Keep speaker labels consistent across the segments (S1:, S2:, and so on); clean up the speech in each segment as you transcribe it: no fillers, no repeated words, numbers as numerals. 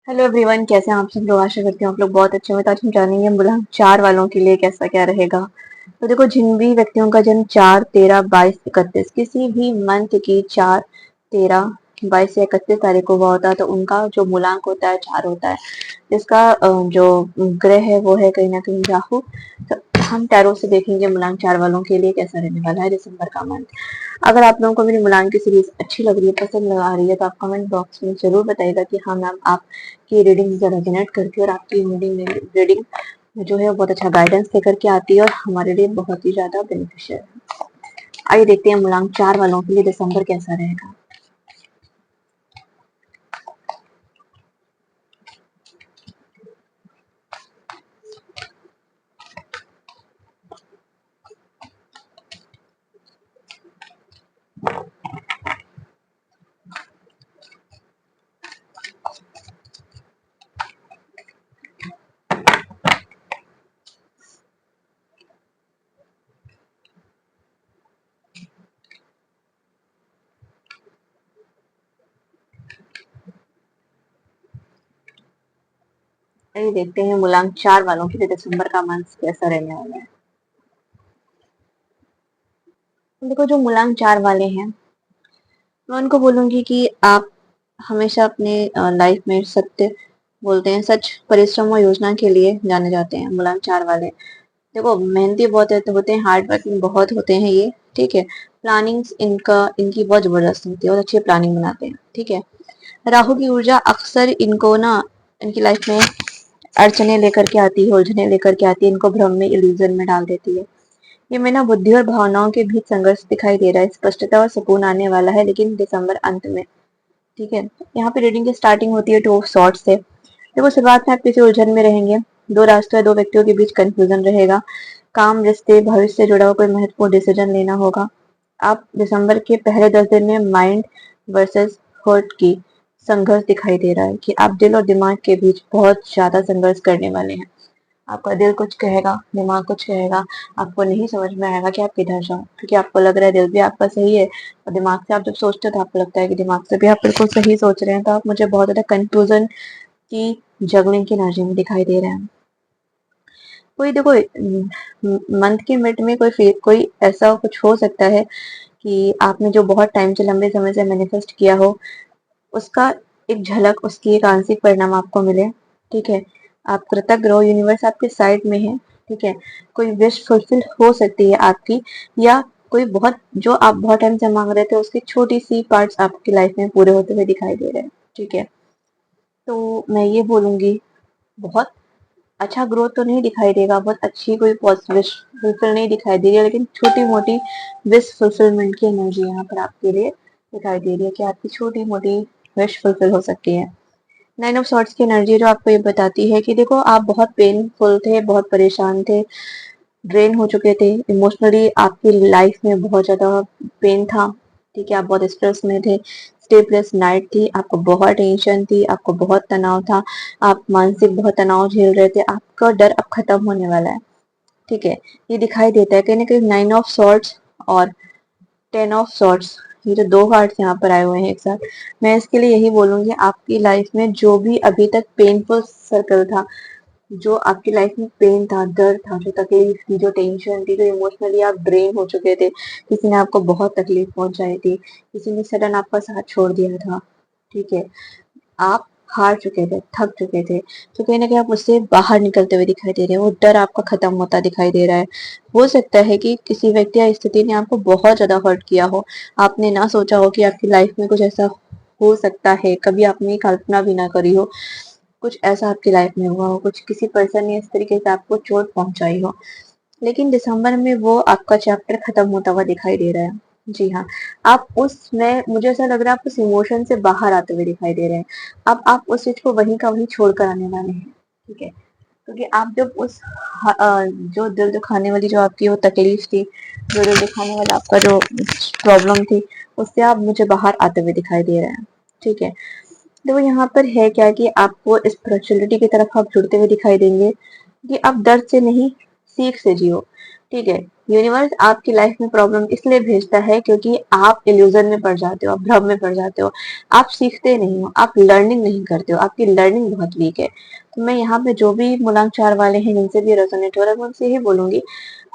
S1: Hello everyone, कैसे हैं आप सब लोग। आशा करती हूँ आप लोग बहुत अच्छे होंगे। तो आज हम जानेंगे बुलंद चार वालों के लिए कैसा क्या रहेगा। तो देखो, जिन भी व्यक्तियों का जन्म 4, 13, 22, 31 किसी भी मंथ की 4, 13, 22 या 31 तारीख को हुआ होता है तो उनका जो मूलांक होता है 4 होता है। जिसका जो ग्रह है वो है कहीं ना कहीं राहु। तो हम टैरो से देखेंगे मूलांक 4 वालों के लिए कैसा रहने वाला है दिसंबर का मंथ। अगर आप लोगों को मेरी मुलायम की सीरीज अच्छी लग रही है, पसंद आ रही है, तो आप कमेंट बॉक्स में जरूर बताइएगा कि हाँ मैम, आपकी रीडिंग ज्यादा जनरेट करती है और आपकी रीडिंग जो है वो बहुत अच्छा गाइडेंस लेकर के आती है और हमारे लिए बहुत ही ज्यादा बेनिफिशियल है। आइए देखते हैं मुलायम 4 वालों के लिए दिसंबर कैसा रहेगा। आइए देखते हैं मुलायम 4 वालों के लिए दिसंबर का मंथ कैसा रहने वाला है। देखो, जो मुलायम 4 वाले हैं मैं उनको बोलूंगी कि आप हमेशा अपने लाइफ में सत्य बोलते हैं, सच, परिश्रम और योजना के लिए जाने जाते हैं मुलायम 4 वाले। देखो, मेहनती बहुत होते हैं, हार्ड वर्किंग बहुत होते हैं ये, ठीक है। प्लानिंग इनकी बहुत जबरदस्त होती है और अच्छी प्लानिंग बनाते हैं, ठीक है। राहु की ऊर्जा अक्सर इनको ना इनकी लाइफ में अड़चने लेकर के आती है, उलझने लेकर के आती है, इनको भ्रम में, इल्यूजन में डाल देती है। ये में ना बुद्धि और भावनाओं के बीच संघर्ष दिखाई दे रहा है। स्पष्टता और सुकून आने वाला है लेकिन दिसंबर अंत में, ठीक है। यहाँ पे रीडिंग की स्टार्टिंग होती है 2 ऑफ सॉर्ट से। देखो, शुरुआत में आप किसी उलझन में रहेंगे, दो रास्तों या दो व्यक्तियों के बीच कंफ्यूजन रहेगा। काम, रिश्ते, भविष्य से जुड़ा हुआ कोई महत्वपूर्ण डिसीजन लेना होगा। आप दिसंबर के पहले 10 दिन में माइंड वर्सेस हर्ट की संघर्ष दिखाई दे रहा है कि आप दिल और दिमाग के बीच बहुत ज्यादा संघर्ष करने वाले हैं। आपका दिल कुछ कहेगा, दिमाग कुछ कहेगा, आपको नहीं समझ में आएगा कि आप किधर जाओ, क्योंकि आपको लग रहा है दिल भी आपका सही है और दिमाग से आप जब सोचते हो तो आपको लगता है कि दिमाग से भी आप बिल्कुल सही सोच रहे हैं। तो आप मुझे बहुत ज्यादा कंफ्यूजन की, जगलिंग की एनर्जी में दिखाई दे रहे हैं। कोई देखो, मंथ के मिड में कोई ऐसा कुछ हो सकता है कि आपने जो बहुत टाइम से, लंबे समय से मैनिफेस्ट किया हो, उसका एक झलक, उसकी एक आंशिक परिणाम आपको मिले, ठीक है। आप कृतज्ञ रहो, यूनिवर्स आपके साइड में है, ठीक है। कोई विश फुलफिल हो सकती है आपकी, या कोई बहुत, जो आप बहुत टाइम से मांग रहे थे उसकी छोटी सी पार्ट्स आपकी लाइफ में पूरे होते हुए दिखाई दे रहे हैं, ठीक है। तो मैं ये बोलूंगी, बहुत अच्छा ग्रोथ तो नहीं दिखाई देगा, बहुत अच्छी कोई विश फुलफिल नहीं दिखाई दे रही है, लेकिन छोटी मोटी विश फुलफिलमेंट की एनर्जी यहाँ पर आपके लिए दिखाई दे रही है कि आपकी छोटी मोटी विश फुलफिल हो सकती है। 9 ऑफ सॉर्ट्स की एनर्जी जो आपको ये बताती है कि देखो, आप बहुत पेनफुल थे, बहुत परेशान थे, ड्रेन हो चुके थे इमोशनली, आपकी लाइफ में बहुत ज्यादा पेन था, ठीक है। आप बहुत स्ट्रेस में थे, स्लीपलेस नाइट थी, आपको बहुत टेंशन थी, आपको बहुत तनाव था, आप मानसिक बहुत तनाव झेल रहे थे। आपका डर अब खत्म होने वाला है, ठीक है। ये दिखाई देता है कहीं ना कहीं 9 ऑफ सॉर्ट्स और 10 ऑफ सॉर्ट्स, ये जो दो कार्ड्स यहाँ पर आए हुए हैं एक साथ। मैं इसके लिए यही बोलूंगी, आपकी लाइफ में जो भी अभी तक पेनफुल सर्कल था, जो आपकी लाइफ में पेन था, दर्द था, जो तकलीफ थी, जो टेंशन थी, जो इमोशनली आप ड्रेन हो चुके थे, किसी ने आपको बहुत तकलीफ पहुंचाई थी, किसी ने सडन आपका साथ छोड़ दिया था, ठीक है। आप हार चुके थे, थक चुके थे, तो कहीं ना कहीं आप उससे बाहर निकलते हुए दिखाई दे रहे हैं। वो डर आपका खत्म होता दिखाई दे रहा है। हो सकता है कि किसी व्यक्ति या स्थिति ने आपको बहुत ज्यादा हर्ट किया हो, आपने ना सोचा हो कि आपकी लाइफ में कुछ ऐसा हो सकता है, कभी आपने कल्पना भी ना करी हो, कुछ ऐसा आपकी लाइफ में हुआ हो, कुछ किसी पर्सन ने इस तरीके से आपको चोट पहुंचाई हो, लेकिन दिसंबर में वो आपका चैप्टर खत्म होता हुआ दिखाई दे रहा है। जी हाँ, आप उसमें, मुझे ऐसा लग रहा है आप उस इमोशन से बाहर आते हुए दिखाई दे रहे हैं। अब आप उस चीज को वहीं का वहीं छोड़ कर आने वाले हैं, ठीक है। क्योंकि आप जब जो दिल दुखाने वाली जो आपकी वो तकलीफ थी, जो दिल दुखाने वाला आपका जो प्रॉब्लम थी, उससे आप मुझे बाहर आते हुए दिखाई दे रहे हैं, ठीक है। देखो, यहाँ पर है क्या कि आपको स्पिरिचुअलिटी की तरफ आप जुड़ते हुए दिखाई देंगे कि आप दर्द से नहीं, सीख से जियो। ठीक है, यूनिवर्स आपकी लाइफ में प्रॉब्लम इसलिए भेजता है क्योंकि आप इल्यूजन में पड़ जाते हो, आप भ्रम में पड़ जाते हो, आप सीखते नहीं हो, आप लर्निंग नहीं करते हो, आपकी लर्निंग बहुत वीक है। तो मैं यहाँ पे जो भी मूलांक 4 वाले हैं जिनसे भी रेजोनेट हो रहा है मैं उनसे ही बोलूंगी,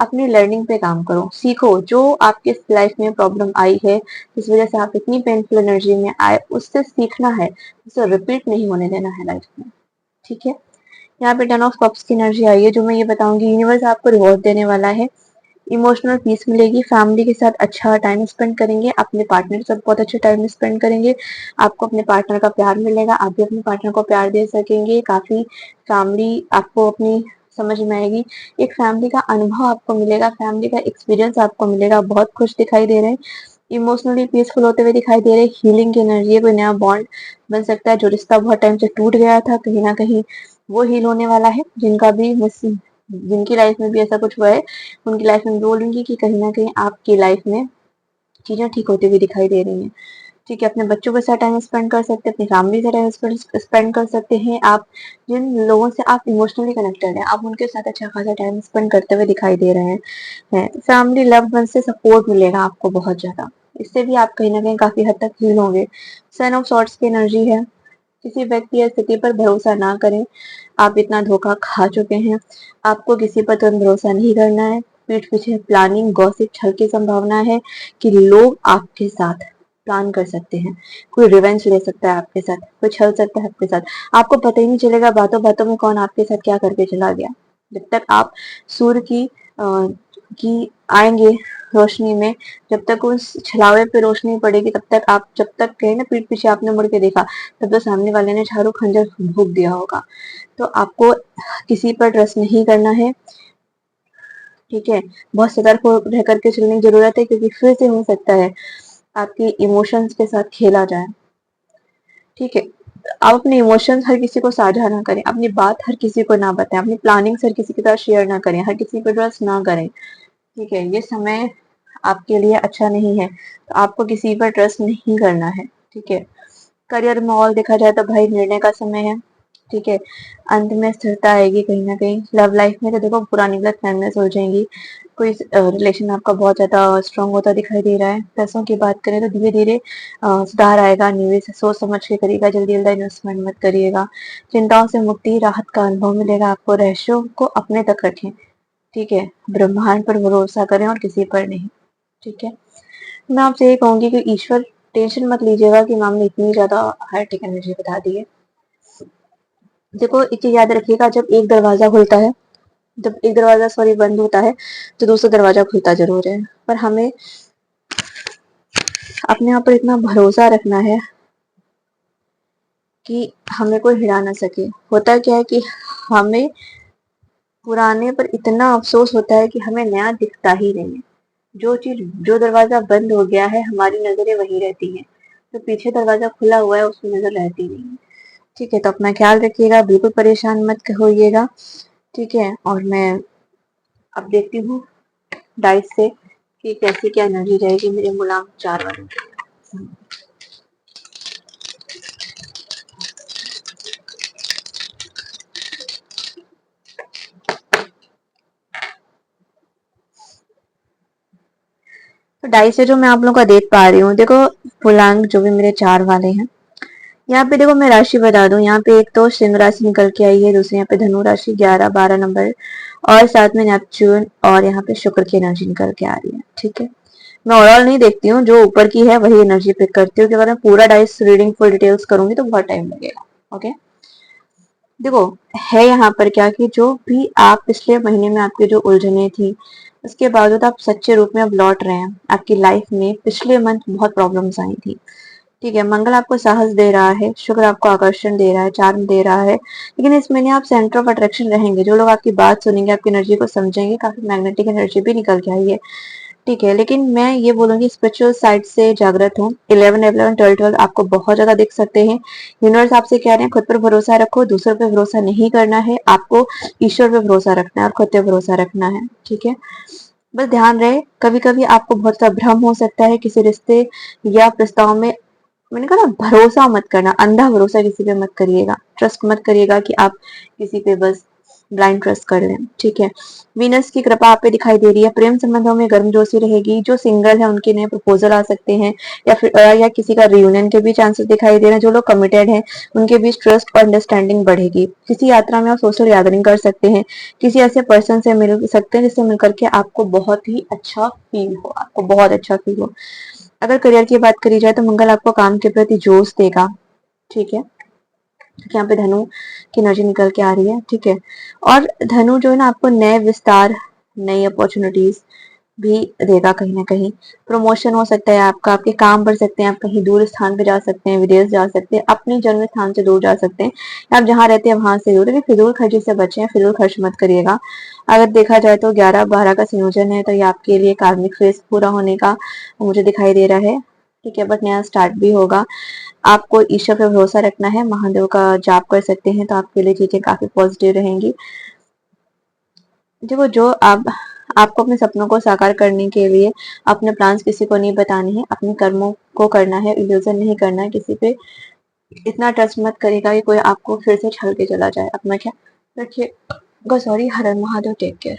S1: अपनी लर्निंग पे काम करो, सीखो। जो आपके लाइफ में प्रॉब्लम आई है, जिस वजह से आप इतनी पेनफुल एनर्जी में आए, उससे सीखना है, उसे रिपीट नहीं होने देना है लाइफ में। ठीक है, यहाँ पे 10 ऑफ कप्स की एनर्जी आई है, जो मैं ये बताऊंगी यूनिवर्स आपको रिवॉर्ड देने वाला है, इमोशनल पीस मिलेगी, फैमिली के साथ अच्छा टाइम स्पेंड करेंगे, अपने पार्टनर के साथ बहुत अच्छा टाइम स्पेंड करेंगे, आपको अपने पार्टनर का प्यार मिलेगा, आप भी अपने पार्टनर को प्यार दे सकेंगे, काफी फैमिली आपको अपनी समझ में आएगी, एक फैमिली का अनुभव आपको मिलेगा, फैमिली का एक्सपीरियंस आपको मिलेगा, बहुत खुश दिखाई दे रहे हैं, इमोशनली पीसफुल होते हुए दिखाई दे रहे हैं, हीलिंग की एनर्जी है, कोई नया बॉन्ड बन सकता है, जो रिश्ता बहुत टाइम से टूट गया था कहीं ना कहीं वो हील होने वाला है, जिनका भी जिनकी लाइफ में भी ऐसा कुछ हुआ है उनकी लाइफ में बोलूंगी कि कहीं ना कहीं आपकी लाइफ में चीजें ठीक होती हुई दिखाई दे रही हैं। ठीक है, अपने बच्चों के साथ टाइम स्पेंड कर सकते हैं, अपनी फैमिली से टाइम स्पेंड कर सकते हैं, आप जिन लोगों से आप इमोशनली कनेक्टेड हैं आप उनके साथ अच्छा खासा टाइम स्पेंड करते हुए दिखाई दे रहे हैं। फैमिली लव्ड वन से सपोर्ट मिलेगा आपको बहुत ज्यादा, इससे भी आप कहीं ना कहीं काफी हद तक हील होंगे। सन ऑफ सॉर्ट्स की एनर्जी है, किसी व्यक्ति या स्थिति पर भरोसा ना करें, आप इतना धोखा खा चुके हैं, आपको किसी पर तुरंत भरोसा नहीं करना है, पीठ पीछे प्लानिंग गॉसिप छल की संभावना है कि लोग आपके साथ प्लान कर सकते हैं, कोई रिवेंज ले सकता है आपके साथ, कोई छल सकता है आपके साथ, आपको पता ही नहीं चलेगा बातों बातों में कौन आपके साथ क्या करके चला गया। जब तक आप सूर्य की आएंगे रोशनी में, जब तक उस छलावे पे रोशनी पड़ेगी तब तक आप, जब तक कहे ना पीठ पीछे आपने मुड़ के देखा तब तो सामने वाले ने चारों खंजर भोंक दिया होगा। तो आपको किसी पर ट्रस्ट नहीं करना है। ठीक है, बहुत सतर्क रह करके चलने की जरूरत है क्योंकि फिर से हो सकता है आपकी इमोशंस के साथ खेला जाए। ठीक है, आप अपने इमोशंस हर किसी को साझा ना करें, अपनी बात हर किसी को ना बताएं, अपनी प्लानिंग हर किसी के साथ शेयर ना करें, हर किसी पर ट्रस्ट ना करें। ठीक है, ये समय आपके लिए अच्छा नहीं है, तो आपको किसी पर ट्रस्ट नहीं करना है। ठीक है, करियर में और देखा जाए तो भाई निर्णय का समय है। ठीक है, अंत में स्थिरता आएगी कहीं ना कहीं। लव लाइफ में तो देखो पुरानी गलतफहमियां सुलझेंगी, कोई रिलेशन आपका बहुत ज्यादा स्ट्रांग होता दिखाई दे रहा है। पैसों की बात करें तो धीरे धीरे सुधार आएगा, निवेश सोच समझ के करिएगा, जल्दी जल्दी इन्वेस्टमेंट मत करिएगा। चिंताओं से मुक्ति, राहत का अनुभव मिलेगा आपको, रहस्यों को अपने तक रखें। ठीक है, ब्रह्मांड पर भरोसा करें और किसी पर नहीं। ठीक है, मैं आपसे यही कहूंगी कि ईश्वर टेंशन मत लीजिएगा कि मैम ने इतनी ज्यादा हार्टिक एनर्जी बता दी है। देखो एक चीज याद रखिएगा, जब एक दरवाजा खुलता है, जब एक दरवाजा सॉरी बंद होता है तो दूसरा दरवाजा खुलता जरूर है, पर हमें अपने आप पर इतना भरोसा रखना है कि हमें कोई हिला ना सके। होता क्या है कि हमें पुराने पर इतना अफसोस होता है कि हमें नया दिखता ही नहीं है। जो चीज, जो दरवाजा बंद हो गया है हमारी नजरें वहीं रहती हैं, तो पीछे दरवाजा खुला हुआ है उसमें नजर रहती नहीं है। ठीक है, तो अपना ख्याल रखिएगा, बिल्कुल परेशान मत होइएगा। ठीक है, और मैं अब देखती हूँ डाइस से कि कैसी क्या एनर्जी रहेगी मेरे गुलाम 4 वालों की। तो डाइस से जो मैं आप लोगों का देख पा रही हूँ, देखो गुलाम जो भी मेरे 4 वाले हैं, यहाँ पे देखो मैं राशि बता दूं, यहाँ पे एक तो सिंह राशि निकल के आई है, दूसरी यहाँ पे धनु राशि 11-12 नंबर, और साथ में नेपच्यून और यहाँ पे शुक्र की एनर्जी निकल के आ रही है। ठीक है, मैं ओवरऑल नहीं देखती हूँ, जो ऊपर की है वही एनर्जी पिक करती हूँ, कि अगर मैं पूरा डाइस रीडिंग फुल डिटेल्स करूंगी तो बहुत टाइम लगेगा। ओके, देखो है यहाँ पर क्या कि जो भी आप पिछले महीने में आपकी जो उलझने थी उसके बावजूद आप सच्चे रूप में अब लौट रहे हैं। आपकी लाइफ में पिछले मंथ बहुत प्रॉब्लम्स आई थी। ठीक है, मंगल आपको साहस दे रहा है, शुक्र आपको आकर्षण दे रहा है, चार्म दे रहा है, लेकिन इस महीने आप सेंटर ऑफ अट्रैक्शन रहेंगे। जो लोग आपकी बात सुनेंगे, आपकी एनर्जी को समझेंगे, काफी मैग्नेटिक एनर्जी भी निकल के आई है। ठीक है, लेकिन मैं ये बोलूंगी स्पिरिचुअल साइड से जागृत हूँ। 11-11, 12-12 आपको बहुत ज्यादा दिख सकते हैं। यूनिवर्स आपसे कह रहे हैं खुद पर भरोसा रखो, दूसरों पर भरोसा नहीं करना है, आपको ईश्वर पे भरोसा रखना है और खुद पे भरोसा रखना है। ठीक है, बस ध्यान रहे कभी कभी आपको बहुत सा भ्रम हो सकता है किसी रिश्ते या प्रस्ताव में। मैंने कहा ना, भरोसा मत करना, अंधा भरोसा किसी पे मत करिएगा, ट्रस्ट मत करिएगा कि आप किसी पे बस ब्लाइंड ट्रस्ट कर लें, ठीक है। वीनस की कृपा आप पे दिखाई दे रही है, प्रेम संबंधों में गर्मजोशी रहेगी, जो सिंगल है उनके नए प्रपोजल आ सकते हैं, या फिर या किसी का रियूनियन के भी चांसेस दिखाई दे रहे हैं। जो लोग कमिटेड हैं उनके बीच ट्रस्ट और अंडरस्टैंडिंग बढ़ेगी। किसी यात्रा में आप सोशल गैदरिंग कर सकते हैं, किसी ऐसे पर्सन से मिल सकते हैं जिससे मिलकर के आपको बहुत ही अच्छा फील हो, आपको बहुत अच्छा फील हो। अगर करियर की बात करी जाए तो मंगल आपको काम के प्रति जोश देगा, ठीक है। यहाँ पे धनु की एनर्जी निकल के आ रही है, ठीक है। और धनु जो है ना आपको नए विस्तार, नई अपॉर्चुनिटीज भी देगा। कहीं ना कहीं प्रमोशन हो सकता है आपका, आपके काम बढ़ सकते हैं, आप कहीं दूर स्थान पे जा सकते हैं, विदेश जा सकते हैं, अपने जन्म स्थान से दूर जा सकते हैं, आप जहाँ रहते हैं वहां से दूर। लेकिन फिजूल खर्ची से बचें, फिजूल खर्च मत करिएगा। अगर देखा जाए तो 11-12 का संयोजन है, तो ये आपके लिए कार्मिक फेज पूरा होने का मुझे दिखाई दे रहा है, ठीक है। बट नया स्टार्ट भी होगा। आपको ईश्वर पे भरोसा रखना है, महादेव का जाप कर सकते हैं, तो आपके लिए चीजें काफी पॉजिटिव रहेंगी। देखो, जो आपको अपने सपनों को साकार करने के लिए अपने प्लान्स किसी को नहीं बताने हैं, अपने कर्मों को करना है, इल्यूजन नहीं करना है किसी पे। इतना ट्रस्ट मत करेगा कि कोई आपको फिर से छल के चला जाए। अपना ख्याल रखिए। सॉरी, हर हर महादेव, टेक केयर।